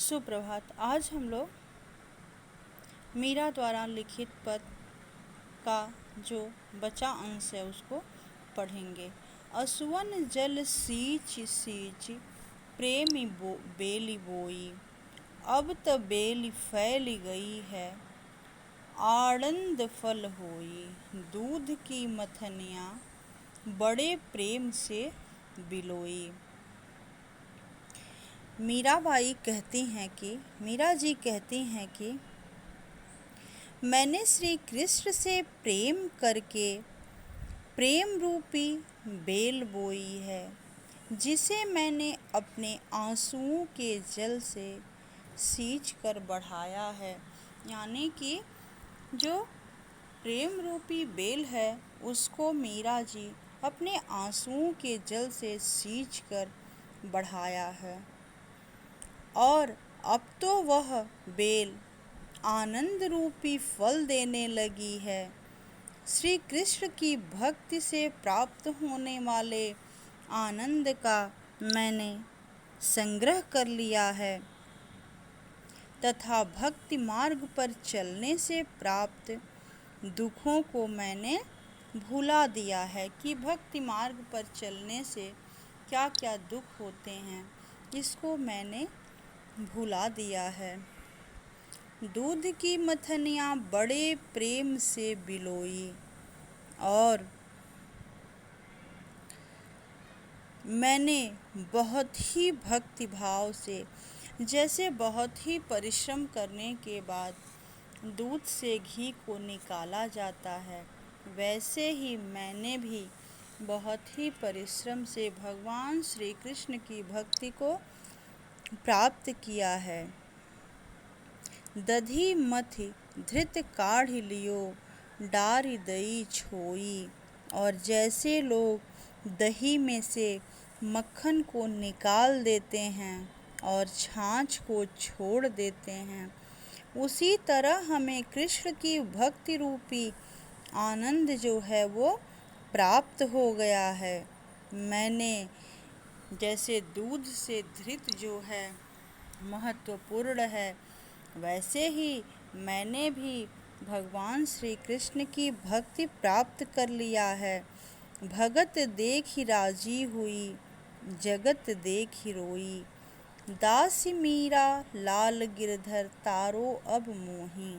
सुप्रभात। आज हम लोग मीरा द्वारा लिखित पद का जो बचा अंश है उसको पढ़ेंगे। असुवन जल सींच सींच प्रेमी बेली बोई, अब त बेली फैल गई है आनंद फल होई। दूध की मथनियाँ बड़े प्रेम से बिलोई। मीरा जी कहती हैं कि मैंने श्री कृष्ण से प्रेम करके प्रेम रूपी बेल बोई है, जिसे मैंने अपने आंसुओं के जल से सींच कर बढ़ाया है। यानी कि जो प्रेम रूपी बेल है उसको मीरा जी अपने आंसुओं के जल से सींच कर बढ़ाया है, और अब तो वह बेल आनंद रूपी फल देने लगी है। श्री कृष्ण की भक्ति से प्राप्त होने वाले आनंद का मैंने संग्रह कर लिया है तथा भक्ति मार्ग पर चलने से प्राप्त दुखों को मैंने भुला दिया है कि भक्ति मार्ग पर चलने से क्या क्या दुख होते हैं, इसको मैंने भुला दिया है। दूध की मथनियाँ बड़े प्रेम से बिलोई, और मैंने बहुत ही भक्ति भाव से, जैसे बहुत ही परिश्रम करने के बाद दूध से घी को निकाला जाता है, वैसे ही मैंने भी बहुत ही परिश्रम से भगवान श्री कृष्ण की भक्ति को प्राप्त किया है। दधी मथि धृत काढ़ लियो डारी दई छोई, और जैसे लोग दही में से मक्खन को निकाल देते हैं और छाछ को छोड़ देते हैं, उसी तरह हमें कृष्ण की भक्ति रूपी आनंद जो है वो प्राप्त हो गया है। मैंने जैसे दूध से धृत जो है महत्वपूर्ण है, वैसे ही मैंने भी भगवान श्री कृष्ण की भक्ति प्राप्त कर लिया है। भगत देखि राजी हुई, जगत देखि रोई, दासी मीरा लाल गिरधर तारो अब मोही।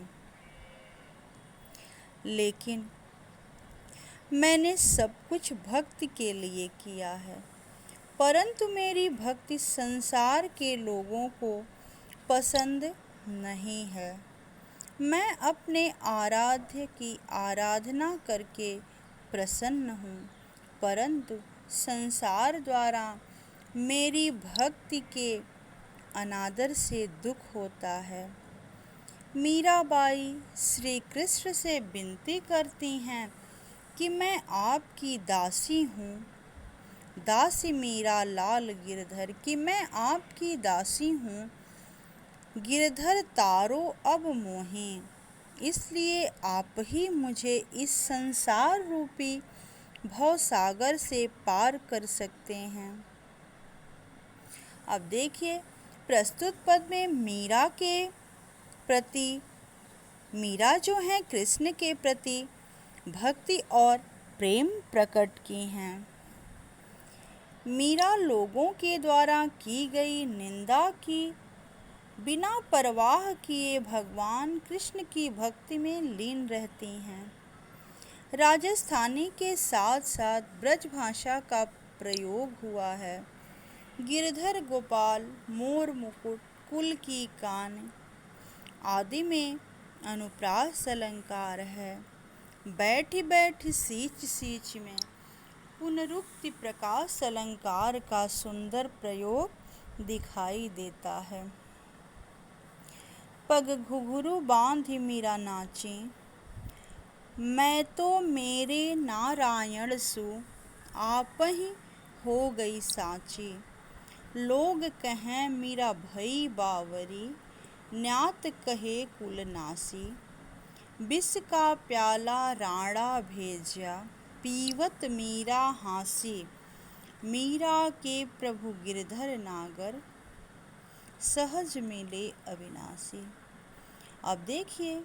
लेकिन मैंने सब कुछ भक्ति के लिए किया है, परंतु मेरी भक्ति संसार के लोगों को पसंद नहीं है। मैं अपने आराध्य की आराधना करके प्रसन्न हूँ, परंतु संसार द्वारा मेरी भक्ति के अनादर से दुख होता है। मीराबाई श्री कृष्ण से विनती करती हैं कि मैं आपकी दासी हूँ, दासी मीरा लाल गिरधर, कि मैं आपकी दासी हूँ। गिरधर तारो अब मोहे, इसलिए आप ही मुझे इस संसार रूपी भवसागर से पार कर सकते हैं। अब देखिए, प्रस्तुत पद में मीरा के प्रति, मीरा जो है कृष्ण के प्रति भक्ति और प्रेम प्रकट की हैं। मीरा लोगों के द्वारा की गई निंदा की बिना परवाह किए भगवान कृष्ण की भक्ति में लीन रहती हैं। राजस्थानी के साथ साथ ब्रज भाषा का प्रयोग हुआ है। गिरधर गोपाल मोर मुकुट कुल की कान आदि में अनुप्रास अलंकार है। बैठी बैठी सींच सींच में पुनरुक्ति प्रकाश अलंकार का सुंदर प्रयोग दिखाई देता है। पग घुघरू बांधी मीरा नाची, मैं तो मेरे नारायण सु आपहि हो गई साची। लोग कहें मीरा भई बावरी, न्यात कहे कुल नासी। विष का प्याला राणा भेजा, पीवत मीरा हासी। मीरा के प्रभु गिरधर नागर, सहज मिले अविनाशी। अब देखिए,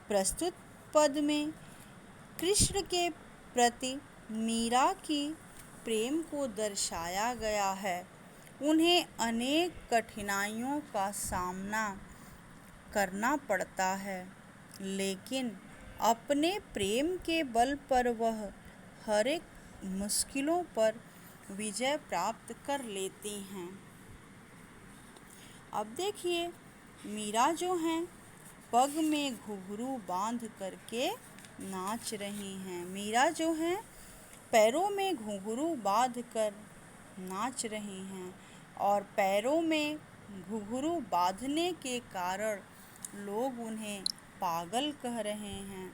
प्रस्तुत पद में कृष्ण के प्रति मीरा की प्रेम को दर्शाया गया है। उन्हें अनेक कठिनाइयों का सामना करना पड़ता है, लेकिन अपने प्रेम के बल पर वह हर एक मुश्किलों पर विजय प्राप्त कर लेती हैं। अब देखिए, मीरा जो हैं पग में घुंघरू बांध करके नाच रही हैं। मीरा जो हैं पैरों में घुंघरू बांध कर नाच रही हैं और पैरों में घुंघरू बांधने के कारण लोग उन्हें पागल कह रहे हैं।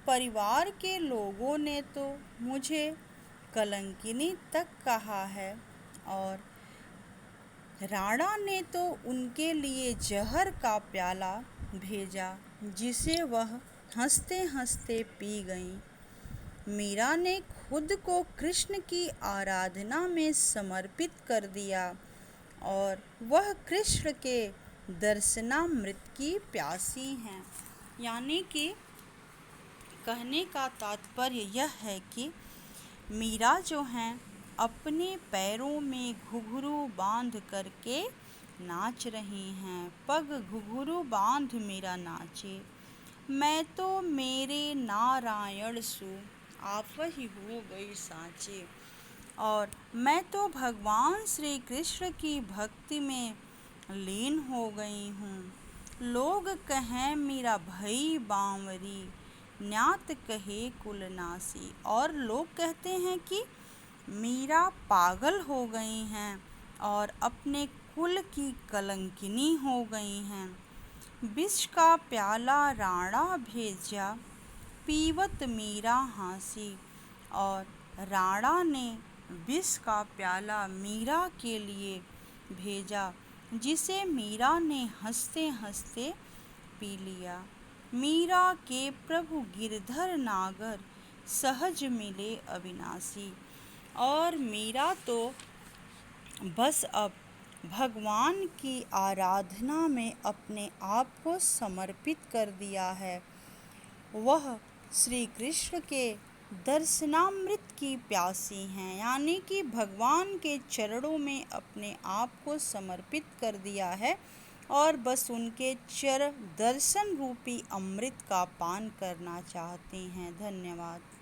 परिवार के लोगों ने तो मुझे कलंकिनी तक कहा है और राणा ने तो उनके लिए जहर का प्याला भेजा, जिसे वह हंसते हंसते पी गईं। मीरा ने खुद को कृष्ण की आराधना में समर्पित कर दिया और वह कृष्ण के दर्शनामृत की प्यासी हैं। यानी कि कहने का तात्पर्य यह है कि मीरा जो हैं अपने पैरों में घुंघरू बांध करके नाच रही हैं। पग घुंघरू बांध मीरा नाचे, मैं तो मेरे नारायण सु आपहि हो गई साँचे। और मैं तो भगवान श्री कृष्ण की भक्ति में लीन हो गई हूँ। लोग कहें मीरा भई बांवरी, न्यात कहे कुलनासी। और लोग कहते हैं कि मीरा पागल हो गई हैं और अपने कुल की कलंकिनी हो गई हैं। विष का प्याला राणा भेजा, पीवत मीरा हंसी। और राणा ने विष का प्याला मीरा के लिए भेजा, जिसे मीरा ने हंसते हंसते पी लिया। मीरा के प्रभु गिरधर नागर, सहज मिले अविनाशी। और मीरा तो बस अब भगवान की आराधना में अपने आप को समर्पित कर दिया है। वह श्री कृष्ण के दर्शनामृत की प्यासी हैं, यानी कि भगवान के चरणों में अपने आप को समर्पित कर दिया है और बस उनके दर्शन रूपी अमृत का पान करना चाहती हैं। धन्यवाद।